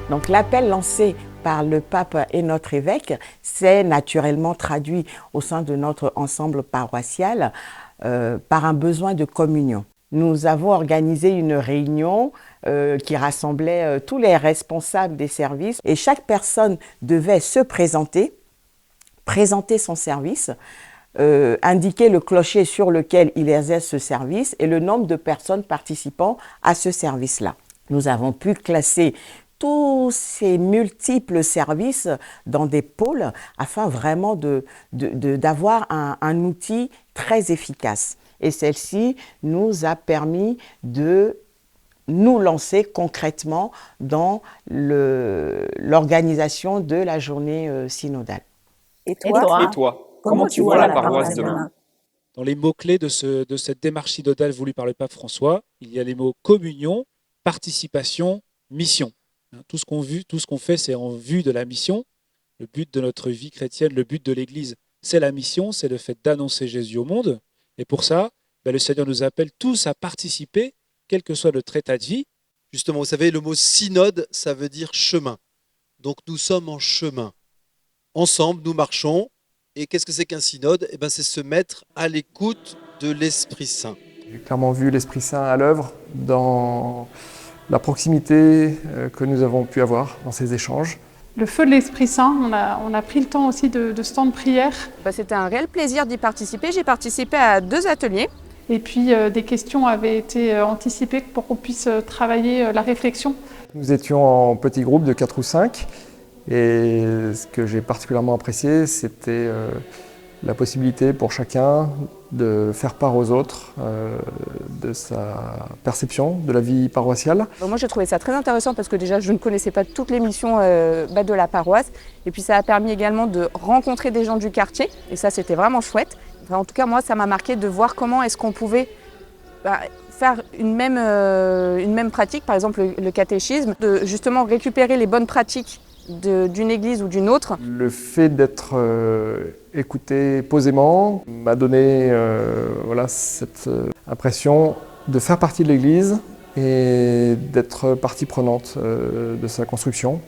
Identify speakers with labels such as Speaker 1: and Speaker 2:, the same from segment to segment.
Speaker 1: Donc l'appel lancé par le pape et notre évêque s'est naturellement traduit au sein de notre ensemble paroissial par un besoin de communion. Nous avons organisé une réunion qui rassemblait tous les responsables des services et chaque personne devait se présenter son service, indiquer le clocher sur lequel il exerce ce service et le nombre de personnes participant à ce service-là. Nous avons pu classer tous ces multiples services dans des pôles afin vraiment d'avoir un outil très efficace. Et celle-ci nous a permis de nous lancer concrètement dans l'organisation de la journée synodale.
Speaker 2: Et toi, comment tu vois la paroisse demain ?
Speaker 3: Dans les mots-clés de cette démarche synodale voulue par le pape François, il y a les mots communion, participation, mission. Tout ce qu'on fait, c'est en vue de la mission. Le but de notre vie chrétienne, le but de l'Église, c'est la mission, c'est le fait d'annoncer Jésus au monde. Et pour ça, le Seigneur nous appelle tous à participer, quel que soit notre état de vie.
Speaker 4: Justement, vous savez, le mot synode, ça veut dire chemin. Donc nous sommes en chemin. Ensemble, nous marchons. Et qu'est-ce que c'est qu'un synode ? C'est se mettre à l'écoute de l'Esprit Saint.
Speaker 5: J'ai clairement vu l'Esprit Saint à l'œuvre dans la proximité que nous avons pu avoir dans ces échanges.
Speaker 6: Le feu de l'Esprit Saint, on a pris le temps aussi de ce temps de prière.
Speaker 2: C'était un réel plaisir d'y participer. J'ai participé à 2 ateliers.
Speaker 6: Et puis des questions avaient été anticipées pour qu'on puisse travailler la réflexion.
Speaker 5: Nous étions en petits groupes de 4 ou 5. Et ce que j'ai particulièrement apprécié, c'était la possibilité pour chacun de faire part aux autres de sa perception de la vie paroissiale.
Speaker 2: Moi, j'ai trouvé ça très intéressant parce que déjà, je ne connaissais pas toutes les missions de la paroisse. Et puis, ça a permis également de rencontrer des gens du quartier. Et ça, c'était vraiment chouette. En tout cas, moi, ça m'a marqué de voir comment est-ce qu'on pouvait faire une même pratique, par exemple le catéchisme, de justement récupérer les bonnes pratiques d'une église ou d'une autre.
Speaker 5: Le fait d'être écouté posément m'a donné cette impression de faire partie de l'église et d'être partie prenante de sa construction.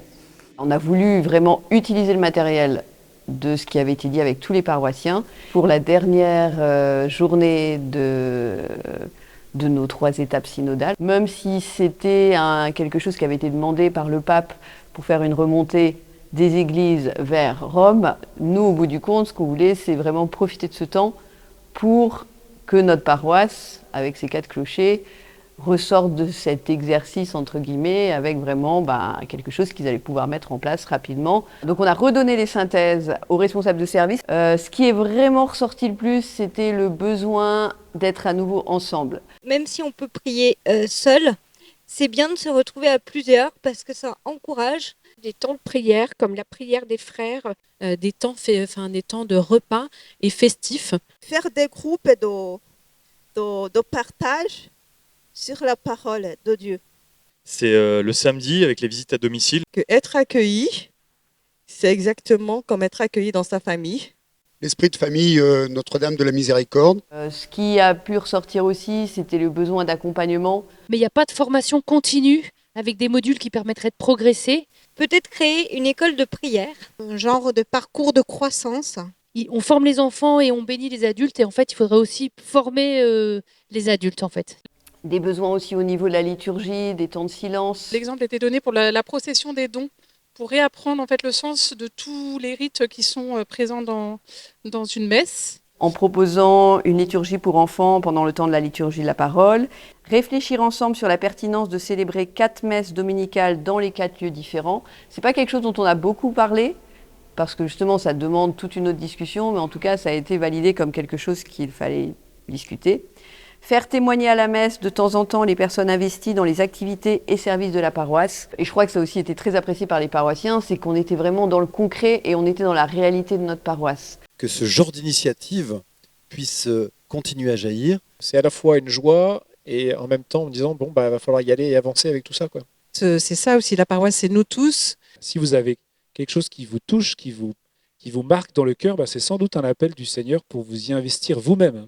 Speaker 7: On a voulu vraiment utiliser le matériel de ce qui avait été dit avec tous les paroissiens pour la dernière journée de nos 3 étapes synodales. Même si c'était quelque chose qui avait été demandé par le pape pour faire une remontée des églises vers Rome, nous, au bout du compte, ce qu'on voulait, c'est vraiment profiter de ce temps pour que notre paroisse, avec ses 4 clochers, ressorte de cet exercice, entre guillemets, avec vraiment quelque chose qu'ils allaient pouvoir mettre en place rapidement. Donc on a redonné les synthèses aux responsables de service. Ce qui est vraiment ressorti le plus, c'était le besoin d'être à nouveau ensemble.
Speaker 8: Même si on peut prier seul, c'est bien de se retrouver à plusieurs parce que ça encourage
Speaker 9: des temps de prière comme la prière des frères, des temps de repas et festifs.
Speaker 10: Faire des groupes de partage sur la parole de Dieu.
Speaker 11: C'est le samedi avec les visites à domicile.
Speaker 12: Que être accueilli, c'est exactement comme être accueilli dans sa famille.
Speaker 13: L'esprit de famille Notre-Dame de la Miséricorde.
Speaker 7: Ce qui a pu ressortir aussi, c'était le besoin d'accompagnement.
Speaker 9: Mais il n'y a pas de formation continue avec des modules qui permettraient de progresser.
Speaker 8: Peut-être créer une école de prière,
Speaker 10: un genre de parcours de croissance.
Speaker 9: On forme les enfants et on bénit les adultes et en fait, il faudrait aussi former les adultes en fait.
Speaker 7: Des besoins aussi au niveau de la liturgie, des temps de silence.
Speaker 6: L'exemple était donné pour la procession des dons, pour réapprendre en fait le sens de tous les rites qui sont présents dans une messe.
Speaker 7: En proposant une liturgie pour enfants pendant le temps de la liturgie de la parole, réfléchir ensemble sur la pertinence de célébrer 4 messes dominicales dans les 4 lieux différents. C'est pas quelque chose dont on a beaucoup parlé, parce que justement ça demande toute une autre discussion, mais en tout cas ça a été validé comme quelque chose qu'il fallait discuter. Faire témoigner à la messe de temps en temps les personnes investies dans les activités et services de la paroisse. Et je crois que ça a aussi été très apprécié par les paroissiens, c'est qu'on était vraiment dans le concret et on était dans la réalité de notre paroisse.
Speaker 4: Que ce genre d'initiative puisse continuer à jaillir.
Speaker 3: C'est à la fois une joie et en même temps en disant va falloir y aller et avancer avec tout ça, quoi.
Speaker 12: C'est ça aussi, la paroisse, c'est nous tous.
Speaker 3: Si vous avez quelque chose qui vous touche, qui vous marque dans le cœur, c'est sans doute un appel du Seigneur pour vous y investir vous-même.